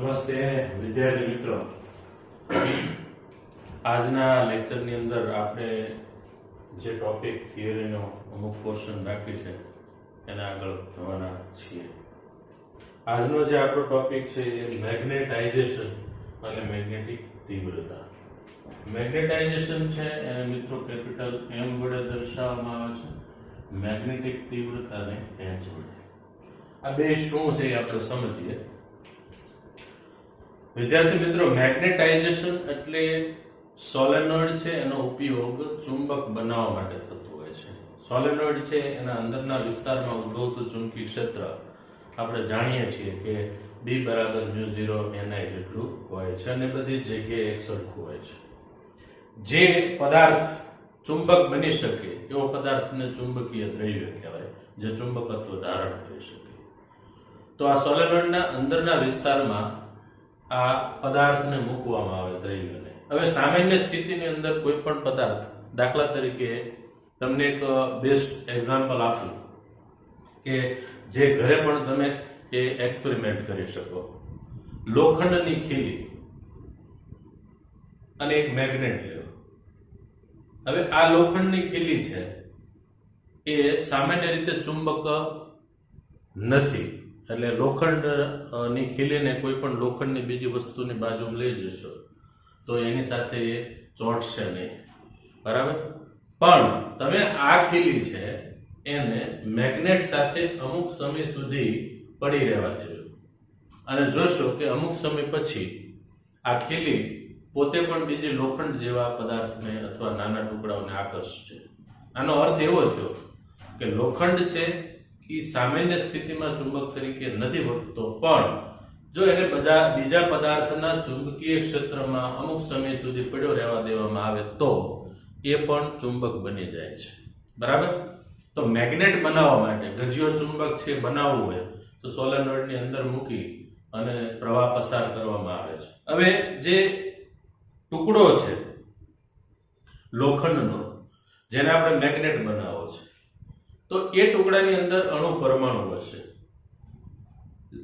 નમસ્તે વિદ્યાર્થી મિત્રો, આજના લેક્ચરની અંદર આપણે જે ટોપિક થિયરીનો અમુક પોર્શન બાકી છે એને આગળ વધવાના છીએ. આજનો જે આપણો ટોપિક છે એ મેગ્નેટાઇઝેશન અને મેગ્નેટિક તીવ્રતા. મેગ્નેટાઇઝેશન છે એને મિત્રો કેપિટલ M વડે દર્શાવવામાં આવે છે, મેગ્નેટિક તીવ્રતાને H વડે. આ બે શું છે એ આપણે સમજીએ. વિદ્યાર્થી મિત્રો, મેગ્નેટાઇઝેશન એટલે સોલેનોઇડ છે એનો ઉપયોગ ચુંબક બનાવવા માટે થતો હોય છે. સોલેનોઇડ છે એના અંદરના વિસ્તારમાં ઉદ્ભવતું ચુંબકીય ક્ષેત્ર આપણે જાણીએ છીએ કે B બરાબર μ0 Ni જેટલું હોય છે અને બધી જગ્યાએ એકસરખું હોય છે. જે પદાર્થ ચુંબક બની શકે એવો પદાર્થને ચુંબકીય દ્રવ્ય કહેવાય, જે ચુંબકત્વ ધારણ કરી શકે. તો આ સોલેનોઇડના અંદરના વિસ્તારમાં આ પદાર્થને મૂકવામાં આવે દ્રવ્યને. હવે સામાન્ય સ્થિતિની અંદર કોઈ પણ પદાર્થ, દાખલા તરીકે તમને એક બેસ્ટ એક્ઝામ્પલ આપું કે જે ઘરે પણ તમે એ એક્સપેરિમેન્ટ કરી શકો. લોખંડની ખીલી અને એક મેગ્નેટ લ્યો. હવે આ લોખંડની ખીલી છે એ સામાન્ય રીતે ચુંબક નથી, એટલે લોખંડની ખીલીને કોઈ પણ લોખંડની બીજી વસ્તુની બાજુમાં લઈ જશો તો એની સાથે એ ચોંટશે નહીં, બરાબર. પણ તમે આ ખીલી છે એને મેગ્નેટ સાથે અમુક સમય સુધી પડી રહેવા દેજો અને જોશો કે અમુક સમય પછી આ ખીલી પોતે પણ બીજી લોખંડ જેવા પદાર્થને અથવા નાના ટુકડાઓને આકર્ષશે. આનો અર્થ એવો થયો કે લોખંડ છે એ સામાન્ય સ્થિતિમાં ચુંબક તરીકે નથી વર્તતો, પણ જો એને બધા બીજા પદાર્થના ચુંબકીય ક્ષેત્રમાં અમુક સમય સુધી પડ્યો રહેવા દેવામાં આવે તો એ પણ ચુંબક બની જાય છે, બરાબર. તો મેગ્નેટ બનાવવા માટે ગજિયો ચુંબક છે બનાવવું હોય તો સોલેનોઇડની અંદર મૂકી અને પ્રવાહ પસાર કરવામાં આવે છે. હવે જે ટુકડો છે લોખંડનો જેને આપણે મેગ્નેટ બનાવવો છે, તો એ ટુકડાની અંદર અણુ પરમાણુ હશે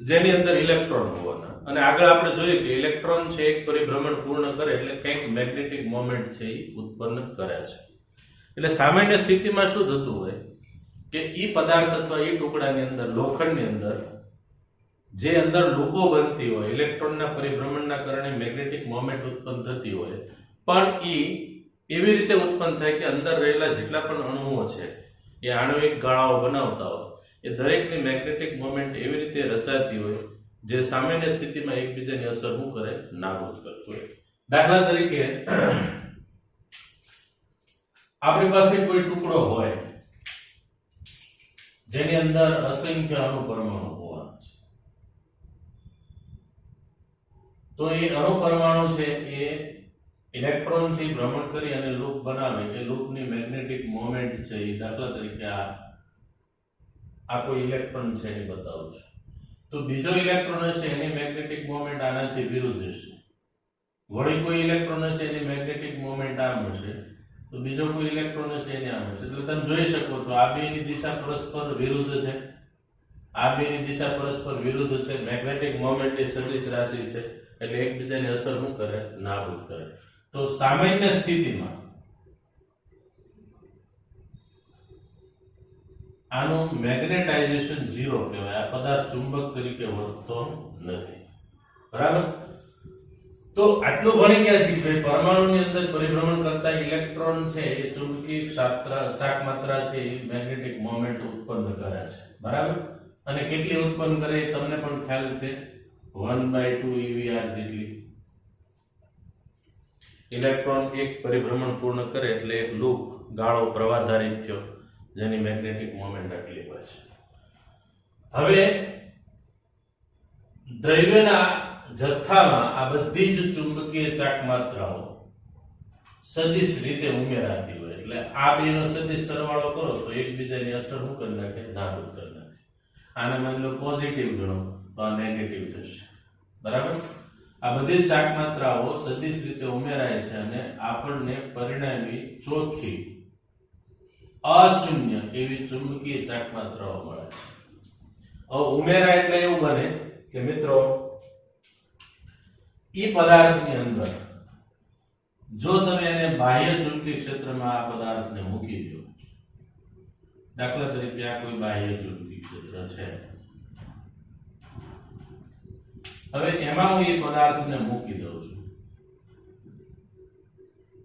જેની અંદર ઇલેક્ટ્રોન હોવાના, અને આગળ આપણે જોઈએ કે ઇલેક્ટ્રોન છે એક પરિભ્રમણ પૂર્ણ કરે એટલે કંઈક મેગ્નેટિક મોમેન્ટ છે એ ઉત્પન્ન કરે છે. એટલે સામાન્ય સ્થિતિમાં શું થતું હોય કે ઈ પદાર્થ અથવા ઈ ટુકડાની અંદર લોખંડની અંદર જે અંદર લૂપો બનતી હોય, ઇલેક્ટ્રોનના પરિભ્રમણના કારણે મેગ્નેટિક મોમેન્ટ ઉત્પન્ન થતી હોય, પણ ઈ એવી રીતે ઉત્પન્ન થાય કે અંદર રહેલા જેટલા પણ અણુઓ છે એ આણ્વિક ગાળાઓ બનાવતા હોય એ દરેકની મેગ્નેટિક મોમેન્ટ એવી રીતે રચાતી હોય જે સામાન્ય સ્થિતિમાં એકબીજાની અસર શું કરે, નાબૂદ કરતું હોય. દાખલા તરીકે આપણી પાસે કોઈ ટુકડો હોય જેની અંદર અસંખ્ય અણુ પરમાણુ હોવાના છે, તો એ અણુ પરમાણુ છે એ ઇલેક્ટ્રોન થી ભ્રમણ કરી અને લૂપ બનાવે. એ લૂપની મેગ્નેટિક મોમેન્ટ છે એ દાખલા તરીકે આ કોઈ ઇલેક્ટ્રોન છે એ બતાવું છું, તો બીજો ઇલેક્ટ્રોન હશે એની મેગ્નેટિક મોમેન્ટ આનાથી વિરુદ્ધ હશે. વળી કોઈ ઇલેક્ટ્રોન હશે એની મેગ્નેટિક મોમેન્ટ આમ હશે, તો બીજો કોઈ ઇલેક્ટ્રોન હશે એની આમ હશે. એટલે તમે જોઈ શકો છો આ બેની દિશા પરસ્પર વિરુદ્ધ છે, આ બેની દિશા પરસ્પર વિરુદ્ધ છે. મેગ્નેટિક મોમેન્ટ એ સદિશ રાશિ છે એટલે એકબીજાની અસર શું કરે, નાબૂદ કરે. તો સામાન્ય સ્થિતિમાં આનું મેગ્નેટાઇઝેશન 0 કહેવાય. આ પદાર્થ ચુંબક તરીકે વર્તતો નથી, બરાબર. તો આટલું ભણી ગયા છીએ ભાઈ, પરમાણુની અંદર પરિભ્રમણ કરતા ઇલેક્ટ્રોન છે એ ચુંબકીય ચાકમાત્રા છે એ મેગ્નેટિક મોમેન્ટ ઉત્પન્ન કરે છે, બરાબર. અને કેટલી ઉત્પન્ન કરે એ તમને પણ ખ્યાલ છે, 1/2 EVR જેટલી. ઇલેક્ટ્રોન એક પરિભ્રમણ પૂર્ણ કરે એટલે એક લૂપ ગાળો પ્રવાહધારિત થયો જેની મેગ્નેટિક મોમેન્ટ આટલી હોય છે. હવે દ્રવ્યના જથ્થામાં આ બધી જ ચુંબકીય ચાકમાત્રાઓ સદિશ રીતે ઉમેરાતી હોય એટલે આ બેનો સદિશ સરવાળો કરો તો એકબીજાની અસર શું કરી નાખે, નાબૂદ કરી નાખે. આને માની લો પોઝિટિવ ગણો તો આ નેગેટિવ થશે, બરાબર. આ બધી ચાકમાત્રાઓ સદિશ રીતે ઉમેરાય છે અને આપણને પરિણામી ચોખ્ખી અશૂન્ય એવી ચુંબકીય ચાકમાત્રાઓ મળે છે. હવે ઉમેરા એટલે એવું બને કે મિત્રો ઈ પદાર્થની અંદર જો તમે એને બાહ્ય ચુંબકીય ક્ષેત્રમાં આ પદાર્થને મૂકી દો, દાખલા તરીકે આ કોઈ બાહ્ય ચુંબકીય ક્ષેત્ર છે, હવે એમાં હું એ પદાર્થને મૂકી દઉં છું,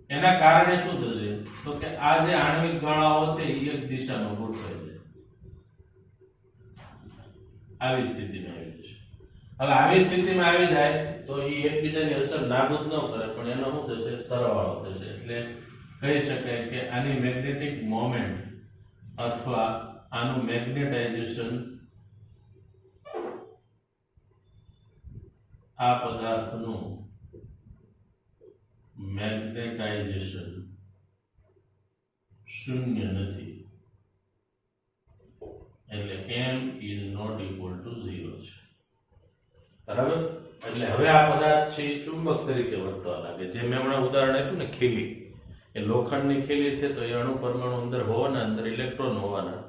એના કારણે શું થશે તો કે આ જે આણ્વિક ગાળાઓ છે એ એક દિશામાં ગોઠવાઈ જાય, આવી સ્થિતિમાં આવી જશે। હવે આવી સ્થિતિમાં આવી જાય તો એ એકબીજાની અસર નાબૂદ ન કરે, પણ એનો શું થશે સરવાળો થશે, એટલે કહી શકાય કે આની મેગ્નેટિક મોમેન્ટ અથવા આનું મેગ્નેટાઇઝેશન આ પદાર્થનું મેગ્નેટાઇઝેશન શૂન્ય નથી, એટલે m is not equal to 0 છે, બરાબર। એટલે હવે આ પદાર્થ છે એ ચુંબક તરીકે વર્તવા લાગે, જે મેં હમણાં ઉદાહરણ આપ્યું ને ખીલી, એ લોખંડની ખીલી છે તો એ અણુ પરમાણુ અંદર હોવાના, અંદર ઇલેક્ટ્રોન હોવાના,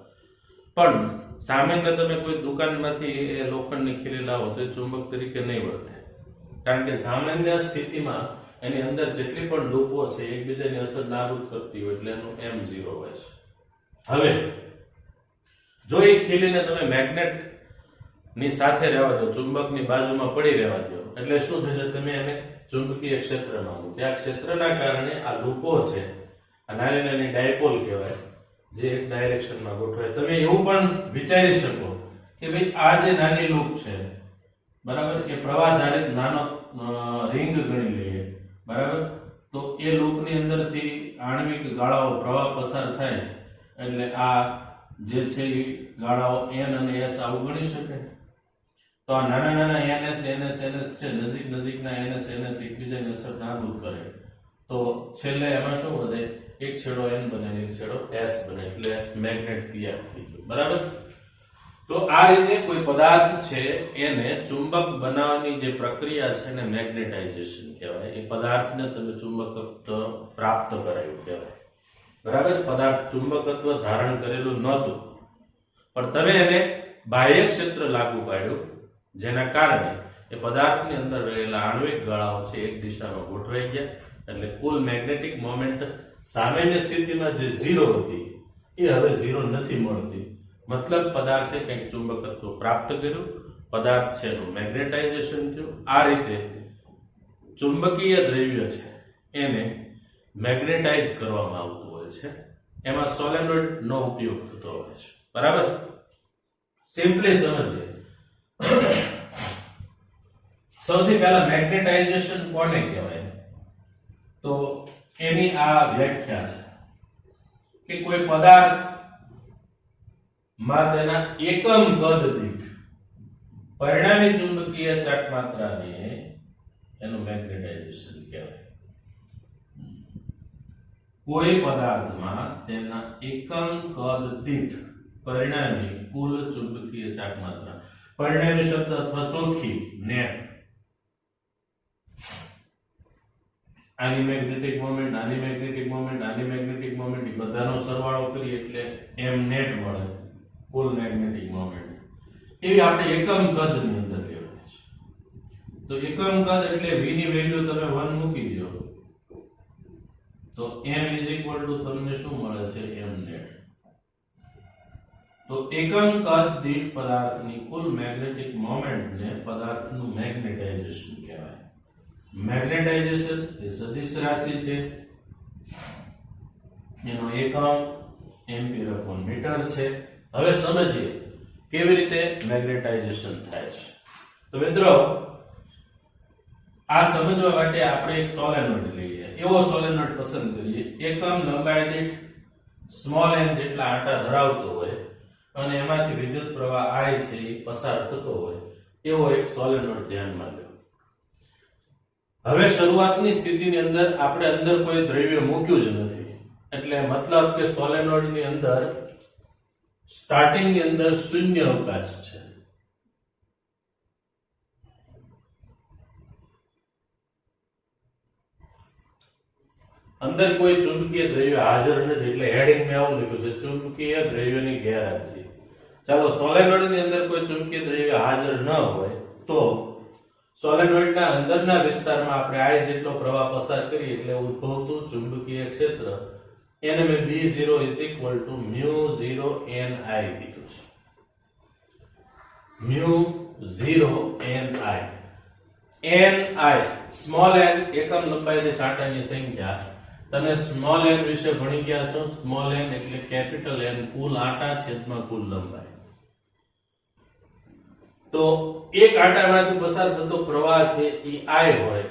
પણ સામાન્ય તમે કોઈ દુકાનમાંથી એ લોખંડની ખીલી લાવો તો એ ચુંબક તરીકે નહીં વર્તે, કારણ કે સામાન્ય સ્થિતિમાં એની અંદર જેટલી પણ લૂપો છે એકબીજાની અસર નાબૂદ કરતી હોય, એટલે એનું m0 હોય છે। હવે જો એ ખીલીને તમે મેગ્નેટ ની સાથે રહેવા દો, ચુંબકની બાજુમાં પડી રહેવા દો, એટલે શું થશે, તમે એને ચુંબકીય ક્ષેત્રમાં મૂકો, આ ક્ષેત્રના કારણે આ લૂપો છે, આ નાની નાની ડાયપોલ કહેવાય, જે એક ડાયરેક્શનમાં ગોઠવાય। તમે એવું પણ વિચારી શકો કે ભાઈ આ જે નાની લૂપ છે, બરાબર, એ પ્રવાહ ધારિત નાનો રિંગ ગણી લઈએ, બરાબર, તો એ લૂપની અંદરથી આણ્વિક ગાળાઓ પ્રવાહ પસાર થાય છે, એટલે આ જે છે એ ગાળાઓ n અને s આવું ગણી શકે। તો આ નાના નાના ns ns ns છે, નજીક નજીકના ns ns એકબીજાની અસર નાબૂદ કરે, તો છેલ્લે એમાં શું વધે, એક છેડો n બને અને એક છેડો s બને, એટલે મેગ્નેટ તૈયાર થઈ ગયું, બરાબર। તો આ રીતે કોઈ પદાર્થ છે એને ચુંબક બનાવવાની જે પ્રક્રિયા છે એને મેગ્નેટાઇઝેશન કહેવાય, એ પદાર્થને તમે ચુંબકત્વ પ્રાપ્ત કરાયું કહેવાય, બરાબર। પદાર્થ ચુંબકત્વ ધારણ કરેલું નહોતું, પણ તમે એને બાહ્ય ક્ષેત્ર લાગુ પાડ્યું, જેના કારણે એ પદાર્થની અંદર રહેલા આણ્વિક ગાળાઓ છે એક દિશામાં ગોઠવાઈ ગયા, એટલે કુલ મેગ્નેટિક મોમેન્ટ સામાન્ય સ્થિતિમાં જે 0 હતી એ હવે 0 નથી મળતી, મતલબ પદાર્થે કંઈક ચુંબકત્વ પ્રાપ્ત કર્યું, પદાર્થ છે એનું મેગ્નેટાઇઝેશન થયું। આ રીતે ચુંબકીય દ્રવ્ય છે એને મેગ્નેટાઇઝ કરવામાં આવતું હોય છે, એમાં સોલેનોઇડ નો ઉપયોગ થતો હોય છે, બરાબર। સિમ્પલી સમજીએ, સૌથી પહેલા મેગ્નેટાઇઝેશન કોને કહેવાય, તો એની આ વ્યાખ્યા છે કે કોઈ પદાર્થ માં તેના એકમ કદ દીઠ પરિણામી ચુંબકીય ચાકમાત્રાને એનું મેગ્નેટાઇઝેશન કહેવાય। કોઈ પદાર્થમાં તેના એકમ કદ દીઠ પરિણામી કુલ ચુંબકીય ચાકમાત્રા, પરિણામી શબ્દ અથવા ચોખ્ખી નેટ, આની મેગ્નેટિક મોમેન્ટ, આની મેગ્નેટિક મોમેન્ટ, આની મેગ્નેટિક મોમેન્ટ, એ બધાનો સરવાળો કરી એટલે m નેટ મળે, કુલ મેગ્નેટિક મોમેન્ટ, એવી આપણે એકમ કદ ની અંદર લેવાની છે। તો એકમ કદ એટલે v ની વેલ્યુ તમે 1 મૂકી દો તો m તમને શું મળે છે, m નેટ। તો એકમ કદ દીઠ પદાર્થની કુલ મેગ્નેટિક મોમેન્ટને પદાર્થનું મેગ્નેટાઇઝેશન કહેવાય। મેગ્નેટાઇઝેશન એ સદિશ રાશિ છે, એનો એકમ એમ્પીયર અપોન મીટર છે। હવે સમજીએ કેવી રીતે મેગ્નેટાઇઝેશન થાય છે। તો મિત્રો આ સમજવા માટે આપણે એક સોલેનોઇડ લઈએ, એવો સોલેનોઇડ પસંદ કરીએ એકમ લંબાઈ દીઠ સ્મોલ n જેટલા આંટા ધરાવતો હોય અને એમાંથી વિદ્યુત પ્રવાહ I છે એ પસાર થતો હોય એવો એક સોલેનોઇડ ધ્યાનમાં લો। હવે શરૂઆતની સ્થિતિની અંદર આપણે અંદર કોઈ દ્રવ્ય મૂક્યું જ નથી, એટલે મતલબ કે સોલેનોઇડ ની અંદર સ્ટાર્ટિંગ ની અંદર શૂન્ય અવકાશ છે, અંદર કોઈ ચુંબકીય દ્રવ્ય હાજર નથી, એટલે હેડિંગ માં આવું લખ્યું છે ચુંબકીય દ્રવ્યની ગેરહાજરી। ચાલો સોલેનોઇડ ની અંદર કોઈ ચુંબકીય દ્રવ્ય હાજર ન હોય તો સોલેનોઇડના અંદરના વિસ્તારમાં આપણે I જેટલો પ્રવાહ પસાર કરીએ એટલે ઉદ્ભવતું ચુંબકીય ક્ષેત્ર એને મેં B0 = μ0 Ni કીધું છે. μ0 Ni. Ni સ્મોલ n એકમ લંબાઈ દીઠ કાંટાની સંખ્યા. તમે સ્મોલ n વિશે ભણી ગયા છો. સ્મોલ n એટલે કેપિટલ N કુલ આંટા છેદમાં કુલ લંબાઈ. તો એક આંટામાંથી પસાર થતો પ્રવાહ છે એ I હોય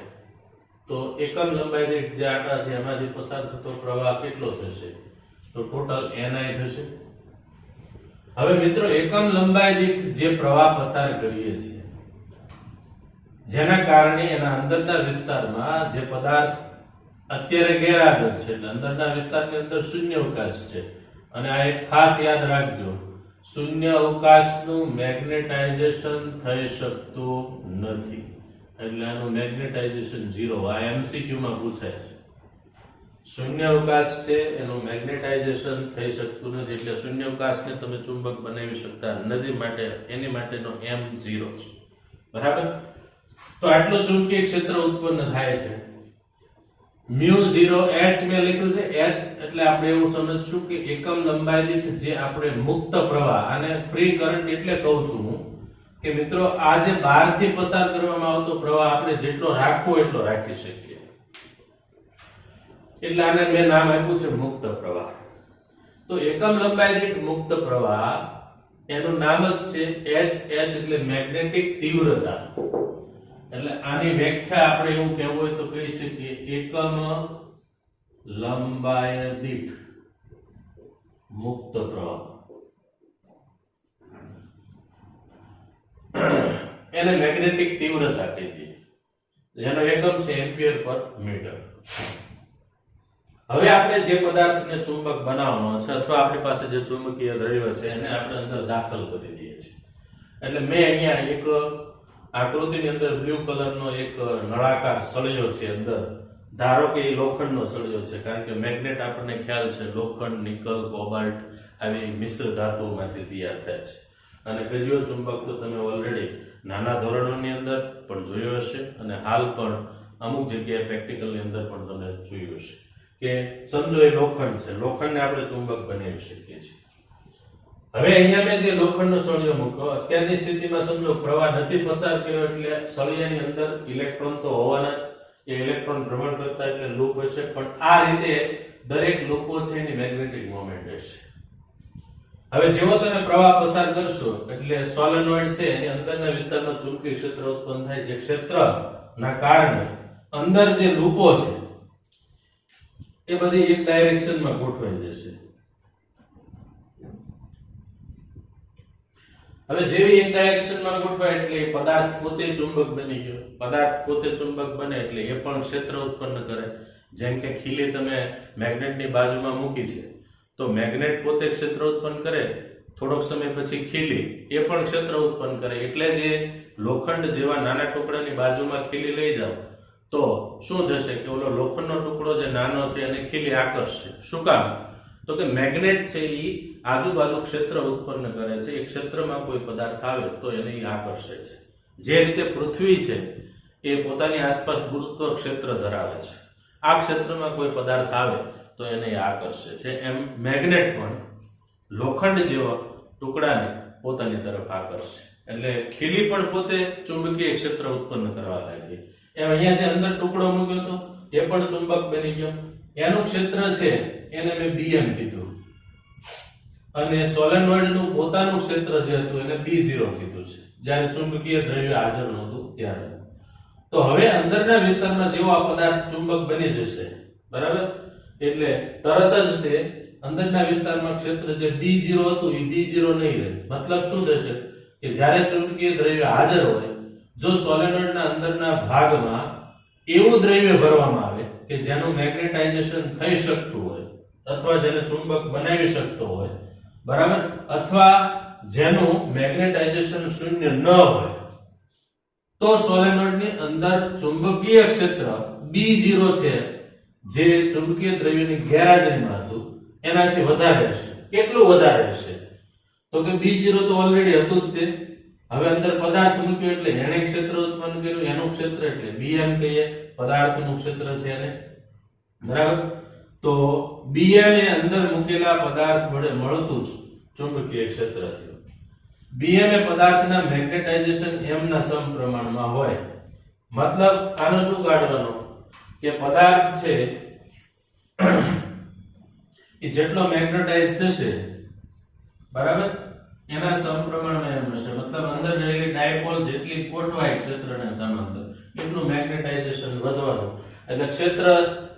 તો એકમ લંબાઈ દીઠ જે આંટા છે એમાંથી પસાર થતો પ્રવાહ કેટલો થશે? તો ટોટલ Ni થશે. હવે મિત્રો એકમ લંબાઈ દીઠ જે પ્રવાહ પસાર કરીએ છીએ જેના કારણે એના અંદરના વિસ્તારમાં જે પદાર્થ અત્યારે ગેરહાજર છે એટલે અંદરના વિસ્તારની અંદર શૂન્ય અવકાશ છે અને આ એક ખાસ યાદ રાખજો, શૂન્ય અવકાશનું મેગ્નેટાઇઝેશન થઈ શકતું નથી એટલે આનું મેગ્નેટાઇઝેશન 0. આ MCQ માં પૂછાય છે. શૂન્ય અવકાશ છે એનું મેગ્નેટાઇઝેશન થઈ શકતું નથી એટલે શૂન્ય અવકાશને તમે ચુંબક બનાવી શકતા નથી, માટે એની માટેનો M 0 છે. બરાબર? તો આટલું ચુંબકીય ક્ષેત્ર ઉત્પન્ન થાય છે. μ0 H મેં લખ્યું છે. H એટલે આપણે એવું સમજશું કે એકમ લંબાઈ દીઠ જે આપણે મુક્ત પ્રવાહ, આને ફ્રી કરંટ એટલે કહું છું હું કે મિત્રો આ જે બહારથી પસાર કરવામાં આવતો પ્રવાહ આપણે જેટલો રાખવો એટલો રાખી શકીએ એટલે આને મેં નામ આપ્યું છે મુક્ત પ્રવાહ. તો એકમ લંબાઈ દીઠ મુક્ત પ્રવાહ એનું નામ જ છે H. H એટલે મેગ્નેટિક તીવ્રતા. એટલે આની વ્યાખ્યા આપણે એવું કહેવું હોય તો કહી શકીએ એકમ લંબાઈ દીઠ મુક્ત પ્રવાહ. એને મેગ્નેટિક તીવ્રતા કહીએ. જેનો એકમ છે એમ્પિયર પર મીટર. હવે આપણે જે પદાર્થને ચુંબક બનાવવાનો છે અથવા આપણી પાસે જે ચુંબકીય દ્રવ્ય છે એને આપણે અંદર દાખલ કરી દઈએ છીએ. એટલે મેં અહીંયા એક આકૃતિની અંદર બ્લુ કલરનો એક નળાકાર સળિયો છે અંદર. ધારો કે એ લોખંડનો સળિયો છે કારણ કે મેગ્નેટ આપણને ખ્યાલ છે લોખંડ, નિકલ, કોબાલ્ટ આવી મિશ્ર ધાતુઓમાંથી તૈયાર થાય છે. અને ગજ્યો ચુંબક તો તમે ઓલરેડી નાના ધોરણોની અંદર પણ જોયો હશે અને હાલ પણ અમુક જગ્યાએ પ્રેક્ટિકલની અંદર પણ તમે જોયું હશે કે સમજો એ લોખંડ છે, લોખંડને આપણે ચુંબક બનાવી શકીએ છીએ. હવે અહીંયા મેં જે લોખંડનો સળિયો મૂક્યો, અત્યારની સ્થિતિમાં સમજો પ્રવાહ નથી પસાર કર્યો એટલે સળિયાની અંદર ઇલેક્ટ્રોન તો હોવાના, એ ઇલેક્ટ્રોન ભ્રમણ કરતા એટલે લૂપ હશે, પણ આ રીતે દરેક લૂપો છે એની મેગ્નેટિક મોમેન્ટ હશે. હવે જેવો તમે પ્રવાહ પસાર કરશો એટલે સોલેનોઇડ છે એની અંદરના વિસ્તારમાં ચુંબકીય ક્ષેત્ર ઉત્પન્ન થાય. જે ક્ષેત્રના કારણે અંદર જે લૂપો છે એ બધી એક ડાયરેક્શનમાં ગોઠવાઈ જશે. હવે જેવી એક ડાયરેક્શનમાં ગોઠવાય એટલે પદાર્થ પોતે ચુંબક બની ગયો. પદાર્થ પોતે ચુંબક બને એટલે એ પણ ક્ષેત્ર ઉત્પન્ન કરે. જેમ કે ખીલી તમે મેગ્નેટની બાજુમાં મૂકી છે તો મેગ્નેટ પોતે ક્ષેત્ર ઉત્પન્ન કરે, થોડોક સમય પછી ખીલી એ પણ ક્ષેત્ર ઉત્પન્ન કરે. એટલે જે લોખંડ જેવા નાના ટુકડાની બાજુમાં ખીલી લઈ જાવ તો શું થશે કે ઓલો લોખંડનો ટુકડો જે નાનો છે એને ખીલી આકર્ષશે. શું કામ? તો કે મેગ્નેટ છે એ આજુબાજુ ક્ષેત્ર ઉત્પન્ન કરે છે. એ ક્ષેત્રમાં કોઈ પદાર્થ આવે તો એને આકર્ષે છે. જે રીતે પૃથ્વી છે એ પોતાની આસપાસ ગુરુત્વ ક્ષેત્ર ધરાવે છે, આ ક્ષેત્રમાં કોઈ પદાર્થ આવે તો એને આકર્ષે છે. એમ મેગ્નેટ પણ લોખંડ જેવા ટુકડાને પોતાની તરફ આકર્ષે. એટલે ખીલી પણ પોતે ચુંબકીય ક્ષેત્ર ઉત્પન્ન કરવા લાગી. એમ અહીંયા જે અંદર ટુકડો મૂક્યો હતો એ પણ ચુંબક બની ગયો. એનું ક્ષેત્ર છે એને મેં Bm કીધું અને સોલેનોઇડનું પોતાનું ક્ષેત્ર જે હતું એને B0 કીધું છે જ્યારે ચુંબકીય દ્રવ્ય હાજર નહોતું ત્યારે. તો હવે અંદરના વિસ્તારમાં જેવો આ પદાર્થ ચુંબક બની જશે, બરાબર, એટલે તરત જ તે અંદરના વિસ્તારમાં ક્ષેત્ર જે B0 હતું એ B0 નહીં રહે. મતલબ શું થશે કે જ્યારે ચુંબકીય દ્રવ્ય હાજર હોય, જો સોલેનોઇડના અંદરના ભાગમાં એવું દ્રવ્ય ભરવામાં આવે કે જેનું મેગ્નેટાઇઝેશન થઈ શકતું હોય અથવા જેને ચુંબક બનાવી શકતો હોય, બરાબર, અથવા જેનું મેગ્નેટાઇઝેશન શૂન્ય ન હોય, તો સોલેનોઇડની અંદર ચુંબકીય ક્ષેત્ર B0 છે જે ચુંબકીય દ્રવ્યની ગેરહાજરીમાં હતું એનાથી વધારે હશે. કેટલું વધારે હશે? તો કે B0 તો ઓલરેડી હતું જ તે, હવે અંદર પદાર્થ મૂક્યો એટલે એણે ક્ષેત્ર ઉત્પન્ન કર્યું, એનું ક્ષેત્ર એટલે bm કહીએ, પદાર્થનું ક્ષેત્ર છે એને, બરાબર. તો bm એ અંદર મૂકેલા પદાર્થ વડે મળતું જ ચુંબકીય ક્ષેત્ર થયું. bm એ પદાર્થના મેગ્નેટાઇઝેશન m ના સમપ્રમાણમાં હોય. મતલબ આનો શું કાઢવાનો કે પદાર્થ છે એ જેટલો મેગ્નેટાઇઝ થશે, બરાબર, એના સમપ્રમાણમાં એમ હશે. મતલબ અંદર રહેલી ડાયપોલ જેટલી ગોઠવાય ક્ષેત્રના સમાંતર એટલું મેગ્નેટાઇઝેશન વધવાનું. એટલે ક્ષેત્ર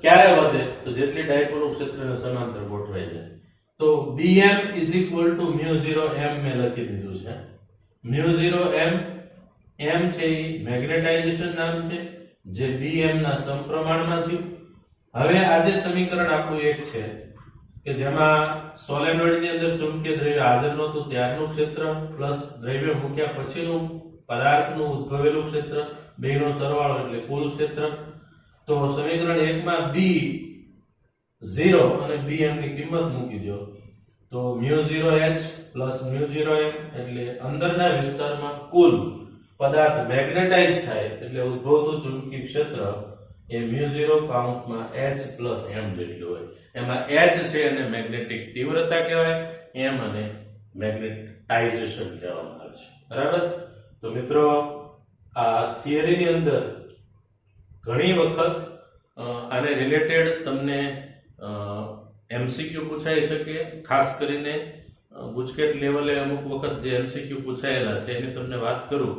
ક્યારે વધે તો જેટલી ડાયપોલ ક્ષેત્રના સમાંતર ગોઠવાય જાય. તો bm μ0m મેં લખી દીધું છે. μ0m m છે એ મેગ્નેટાઇઝેશન નામ છે જે bm ના સમપ્રમાણમાં થયું. હવે આ જે સમીકરણ આપણું એક છે કે જેમાં સોલેનોઇડ ની અંદર ચુંબકીય દ્રવ્ય હાજર નહોતું ત્યારનું ક્ષેત્ર પ્લસ દ્રવ્ય મૂક્યા પછીનું પદાર્થનું ઉદ્ભવેલું ક્ષેત્ર, બેનો સરવાળો એટલે કુલ ક્ષેત્ર. તો સમીકરણ 1 માં b0 અને bm ની કિંમત મૂકી દો તો μ0h μ0m એટલે અંદરના વિસ્તારમાં કુલ પદાર્થ મેગ્નેટાઇઝ થાય એટલે ઉદ્ભવતું ચુંબકીય ક્ષેત્ર એ μ0 કૌંસમાં h m જેટલું હોય. એમાં h છે અને મેગ્નેટિક તીવ્રતા કહેવાય, m અને મેગ્નેટાઇઝેશન કહેવામાં આવે છે, બરાબર. તો મિત્રો આ થિયરીની અંદર ઘણી વખત આને રિલેટેડ તમને એમસીક્યુ પૂછાઈ શકે. ખાસ કરીને ગુજકેટ લેવલે અમુક વખત જે એમસીક્યુ પૂછાયેલા છે એની તમને વાત કરું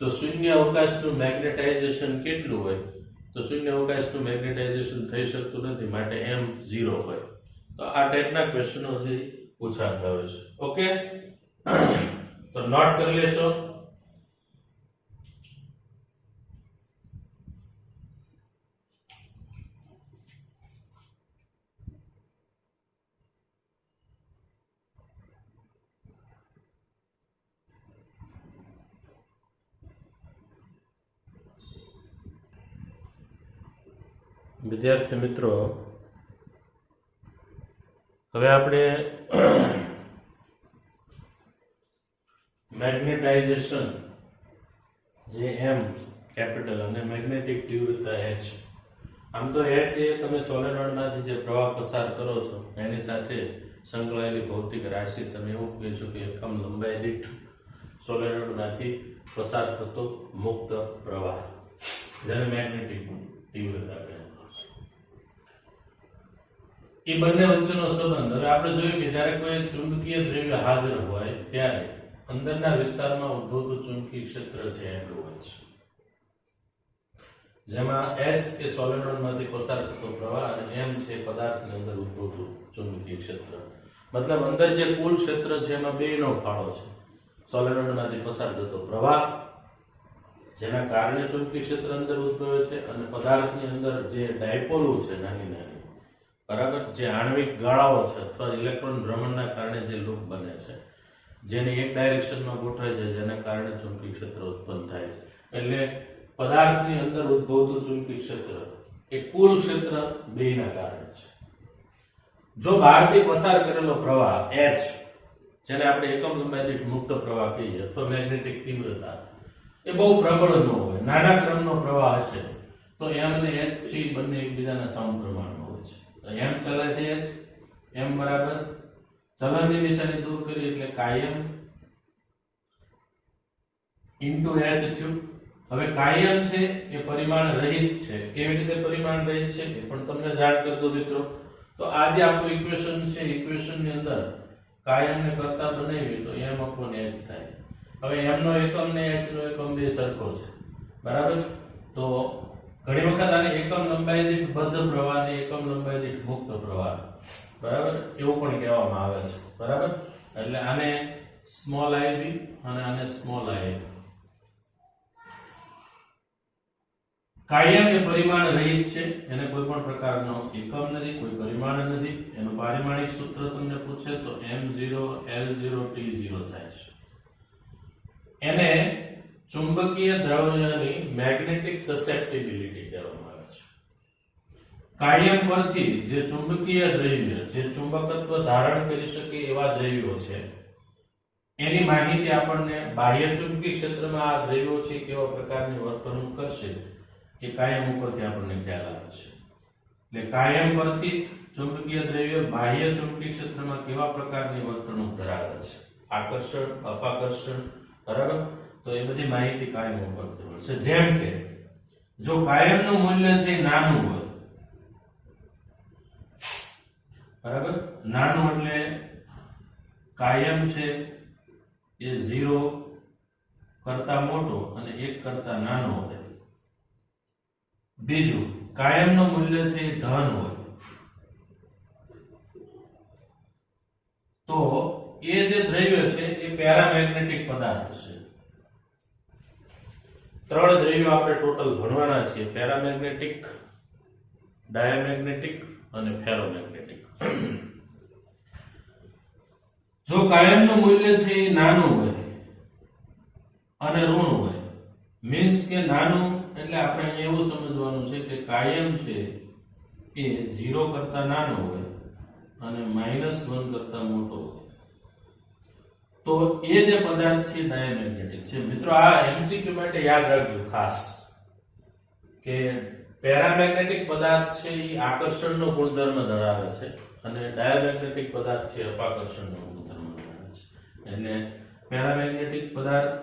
તો શૂન્ય અવકાશનું મેગ્નેટાઇઝેશન કેટલું હોય તો શૂન્ય અવકાશનું મેગ્નેટાઇઝેશન થઈ શકતું નથી, માટે m0 હોય. તો આ ટાઈપના ક્વેશ્ચનો જે પૂછાતા હોય છે. ઓકે, તો નોટ કરી લેશો. વિદ્યાર્થી મિત્રો, હવે આપણે મેગ્નેટાઇઝેશન જે m કેપિટલ અને મેગ્નેટિક તીવ્રતા h, આમ તો h એ તમે સોલેનોઇડમાંથી જે પ્રવાહ પસાર કરો છો એની સાથે સંકળાયેલી ભૌતિક રાશિ, તમે એવું કહી શકો કે એકમ લંબાઈ દીઠ સોલેનોઇડમાંથી પસાર થતો મુક્ત પ્રવાહ જેને મેગ્નેટિક તીવ્રતા કહેવાય. એ બંને વચ્ચેનો સંબંધ. હવે આપણે જોયું કે જ્યારે કોઈ ચુંબકીય દ્રવ્ય હાજર હોય ત્યારે અંદરના વિસ્તારમાં ઉદ્ભવતું ચુંબકીય ક્ષેત્ર છે એટલું હોય છે, જેમાં h એ સોલેનોઇડમાંથી પસાર થતો પ્રવાહ અને m છે પદાર્થની અંદર ઉદ્ભવતું ચુંબકીય ક્ષેત્ર. મતલબ અંદર જે કુલ ક્ષેત્ર છે એમાં બેનો ફાળો છે. સોલેનોઇડમાંથી પસાર થતો પ્રવાહ જેના કારણે ચુંબકીય ક્ષેત્ર અંદર ઉદ્ભવે છે અને પદાર્થની અંદર જે ડાયપોલો છે નાની નાની, બરાબર, જે આણ્વિક ગાળાઓ છે અથવા ઇલેક્ટ્રોન ભ્રમણના કારણે જે લૂપ બને છે જેની એક ડાયરેક્શનમાં ગોઠવાય છે જેના કારણે ચુંબકીય ક્ષેત્ર ઉત્પન્ન થાય છે. એટલે પદાર્થની અંદર ઉદ્ભવતું ચુંબકીય ક્ષેત્ર એ કુલ ક્ષેત્ર બેના કારણે છે. જો બહારથી પસાર કરેલો પ્રવાહ h જેને આપણે એકમ લંબાઈ દીઠ મુક્ત પ્રવાહ કહીએ અથવા મેગ્નેટિક તીવ્રતા એ બહુ પ્રબળ ન હોય, નાના ક્રમનો પ્રવાહ હશે તો m અને h બંને એકબીજાના સમપ્રમાણમાં હોય છે. m ચલાય છે h, m બરાબર ચલનની નિશાની દૂર કરી એટલે કાયમ ઇન્ટુ h થયું. હવે કાયમ છે એ પરિમાણ રહિત છે. કેવી રીતે પરિમાણ રહિત છે એ પણ તમને જાણ કરી દો મિત્રો. તો આ જે આપણું ઇક્વેશન છે, ઇક્વેશનની અંદર કાયમને કરતા બનાવી તો m upon h થાય. હવે m નો એકમ ને h નો એકમ બે સરખો છે, બરાબર. તો ઘણી વખત આને એકમ લંબાઈ દીઠ બદ્ધ પ્રવાહ ને એકમ લંબાઈ દીઠ મુક્ત પ્રવાહ, બરાબર, એવું પણ કહેવામાં આવે છે, બરાબર. એટલે આને સ્મોલ ib અને આને સ્મોલ i. કાયમ એ પરિમાણ રહિત છે, એને કોઈ પણ પ્રકારનો એકમ નથી, કોઈ પરિમાણ નથી. એનું પારિમાણિક સૂત્ર તમને પૂછે તો m0 l0 t0 થાય છે. એને ચુંબકીય દ્રવ્યની મેગ્નેટિક સસેપ્ટિબિલિટી કહેવામાં આવે છે. કાયમ પરથી જે ચુંબકીય દ્રવ્ય જે ચુંબકત્વ ધારણ કરી શકે એવા દ્રવ્યો છે એની માહિતી આપણને બાહ્ય ચુંબકીય ક્ષેત્રમાં આ દ્રવ્યો છે કેવા પ્રકારની વર્તણૂક કરશે એ કાયમ ઉપરથી આપણને ખ્યાલ આવે છે. એટલે કાયમ પરથી ચુંબકીય દ્રવ્ય બાહ્ય ચુંબકીય ક્ષેત્રમાં કેવા પ્રકારની વર્તણૂક ધરાવે છે, આકર્ષણ, અપાકર્ષણ, બરાબર. તો એ બધી માહિતી કાયમ ઉપરથી મળશે. જેમ કે જો કાયમનું મૂલ્ય છે નાનું હોય, બરાબર, નાનું એટલે કાયમ છે એ 0 કરતા મોટો અને 1 કરતા નાનો હોય. બીજું, કાયમનું મૂલ્ય છે એ ધન હોય, તો એ જે દ્રવ્ય છે એ પેરામેગ્નેટિક પદાર્થ છે. 3 દ્રવ્યો આપણે ટોટલ ભણવાના છીએ: પેરામેગ્નેટિક, ડાયામેગ્નેટિક અને ફેરોમેગ્નેટિક. જો કાયમનું મૂલ્ય છે એ નાનું હોય અને ઋણ હોય, મીન્સ કે નાનું એટલે આપણે અહીંયા એવું સમજવાનું છે કે કાયમ છે એ 0 કરતા નાનો હોય અને -1 કરતા મોટો હોય, તો એ જે પદાર્થ છે ડાયામેગ્નેટિક છે. મિત્રો આ એમસીક્યુ માટે યાદ રાખજો ખાસ કે પેરામેગ્નેટિક પદાર્થ છે એ આકર્ષણનો ગુણધર્મ ધરાવે છે અને ડાયામેગ્નેટિક પદાર્થ છે અપાકર્ષણનો ગુણધર્મ ધરાવે છે. એટલે પેરામેગ્નેટિક પદાર્થ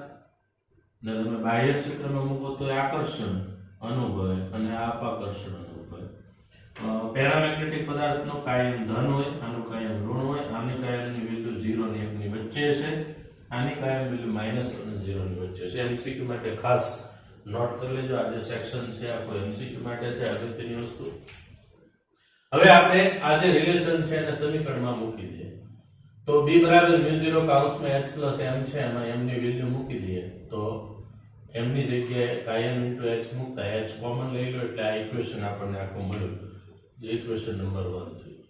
ને તમે બાહ્ય ક્ષેત્રમાં મૂકો તો એ આકર્ષણ અનુભવે અને આ અપાકર્ષણ અનુભવે. પેરામેગ્નેટિક પદાર્થનો કાયમ ધન હોય, આનું કાયમ ઋણ હોય, આની કાયમની વેલ્યુ 0 અને 1 ની વચ્ચે છે, આની કાયમ વેલ્યુ -1 અને 0 ની વચ્ચે છે. એમસીક્યુ માટે ખાસ નોટ કરી લેજો. આ જે સેક્શન છે આ કોઈ એમસીક્યુ માટે છે, અગત્યની વસ્તુ. હવે આપણે આ જે રિલેશન છે એને સમીકરણમાં મૂકી દઈએ. તો b બરાબર μ0 કૌંસમાં h પ્લસ m છે, એમાં m ની વેલ્યુ મૂકી દઈએ તો m ની જગ્યાએ કાયમ ઇન્ટુ h મૂકતા h કોમન લઈ લો એટલે આ ઇક્વેશન આપણને આખું મળ્યું, જે ઇક્વેશન નંબર 1 થયું.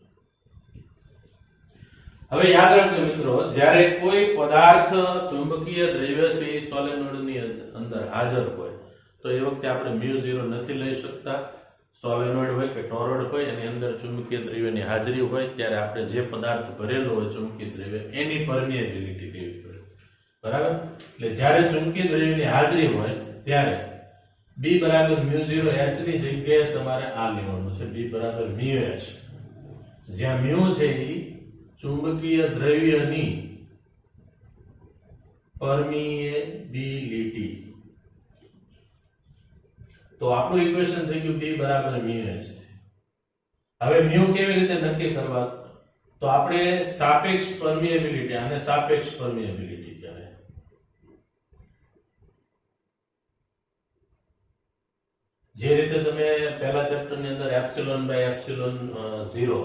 હવે યાદ રાખજો મિત્રો, જ્યારે કોઈ પદાર્થ ચુંબકીય દ્રવ્ય છે એ સોલેનોઇડની અંદર હાજર હોય તો એ વખતે આપણે μ0 નથી લઈ શકતા. સોલેનોઇડ હોય કે ટોરોઇડ હોય એની અંદર ચુંબકીય દ્રવ્યની હાજરી હોય ત્યારે આપણે જે પદાર્થ ભરેલો હોય ચુંબકીય દ્રવ્ય એની પરમિએબિલિટી લેવી પડે, બરાબર. એટલે જ્યારે ચુંબકીય દ્રવ્યની હાજરી હોય ત્યારે b બરાબર μ0 h ની જગ્યાએ તમારે આ લેવાનું છે, b બરાબર μh, જ્યાં μ છે એ ચુંબકીય દ્રવ્યની પરમિએબિલિટી. તો આપણું ઇક્વેશન થઈ ગયું b બરાબર μh. હવે μ કેવી રીતે નક્કી કરવા? તો આપણે સાપેક્ષ પરમિએબિલિટી, આને સાપેક્ષ પરમિએબિલિટી કહેવાય. જે રીતે તમે પહેલા ચેપ્ટરની અંદર epsilon by epsilon 0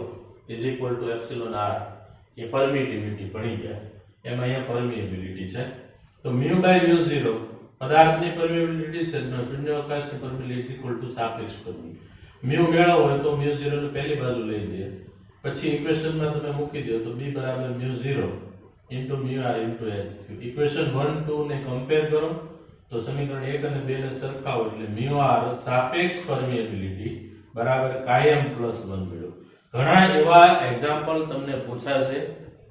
is equal to epsilon r એ પરમિટિવિટી ભણી ગયા, એમાં અહીંયા પરમિએબિલિટી છે. તો μ બાય μ0 પદાર્થની પરમિએબિલિટી છે, શૂન્યાવકાશની પરમિએબિલિટી ઇક્વલ ટુ સાપેક્ષ પરમિએબિલિટી. μ મેળવવો હોય તો μ0 ને પહેલી બાજુ લઈ જઈએ, પછી ઇક્વેશનમાં તમે મૂકી દો તો b બરાબર μ0 into μr into h. Equation 1 2 ને કમ્પેર કરો તો સમીકરણ 1 અને 2 ને સરખાવો એટલે μr સાપેક્ષ પરમિએબિલિટી બરાબર કાયમ પ્લસ 1 મેળવો. ઘણા એવા એક્ઝામ્પલ તમને પૂછાશે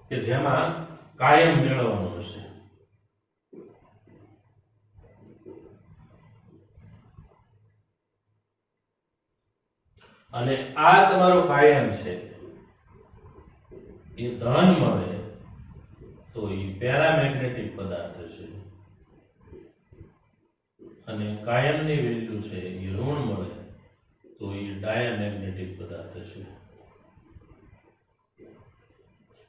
કે જેમાં કાયમ મેળવવાનું હશે. અને આ તમારો કાયમ છે એ ધન મળે તો એ પેરામેગ્નેટિક પદાર્થ છે, અને કાયમની વેલ્યુ છે એ ઋણ મળે તો એ ડાયામેગ્નેટિક પદાર્થ છે.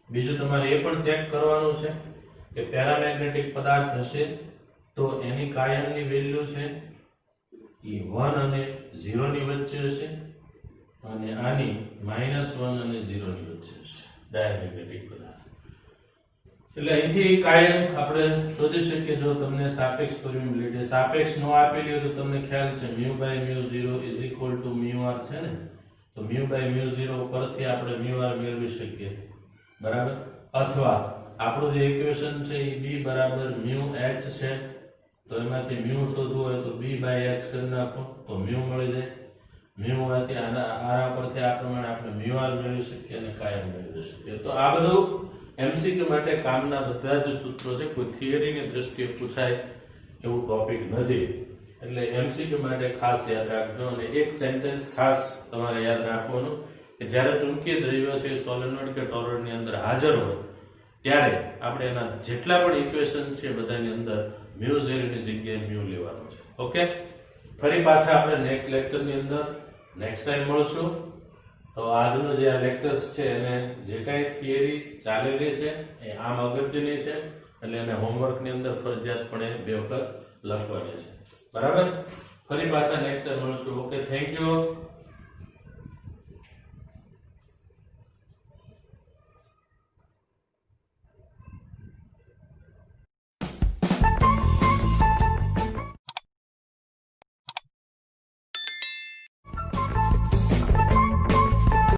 બીજું તમારે એ પણ ચેક કરવાનું છે કે પેરામેગ્નેટિક પદાર્થ હશે તો એની કાયમની વેલ્યુ છે એ 1 અને 0 ની વચ્ચે હશે, અને આની -1 અને 0 ની વચ્ચે હશે ડાયામેગ્નેટિક પદાર્થ. એટલે અહીંથી કાયમ આપણે શોધી શકીએ. જો તમને સાપેક્ષ પરમિએબિલિટી સાપેક્ષ નો આપેલી હોય તો તમને ખ્યાલ છે μ by μ0 is equal two μr છે ને, તો μ બાય μ0 પરથી આપણે μr મેળવી શકીએ, બરાબર. અથવા આપણું જે ઇક્વેશન છે એ b બરાબર μh છે, તો એમાંથી μ શોધવું હોય તો b બાય h કરી નાખો તો μ મળી જાય. μ માંથી આના પરથી આ પ્રમાણે આપણે μr મેળવી શકીએ અને કાયમ મેળવી શકીએ. તો આ બધું એમસીક્યુ માટે કામના બધા જ સૂત્રો છે, કોઈ થિયરીની દ્રષ્ટિએ પૂછાય એવું ટોપિક નથી. એટલે એમસીક્યુ માટે ખાસ યાદ રાખજો. અને એક સેન્ટેન્સ ખાસ તમારે યાદ રાખવાનું કે જ્યારે ચુંબકીય દ્રવ્ય છે સોલેનોઇડ કે ટોરોઇડની અંદર હાજર હોય ત્યારે આપણે એના જેટલા પણ ઇક્વેશન છે બધાની અંદર મ્યુ ઝેરોની જગ્યાએ મ્યુ લેવાનું છે. ઓકે, ફરી પાછા આપણે નેક્સ્ટ લેક્ચરની અંદર નેક્સ્ટ ટાઈમ મળશું. તો આજનો જે આ લેક્ચર્સ છે એને જે કાંઈ થિયરી ચાલેલી છે એ આમ અગત્યની છે, એટલે એને હોમવર્કની અંદર ફરજિયાતપણે 2 વખત લખવાની છે. બરાબર, ફરી પાછા નેક્સ્ટ ટાઈમ મળશું. Okay, thank you.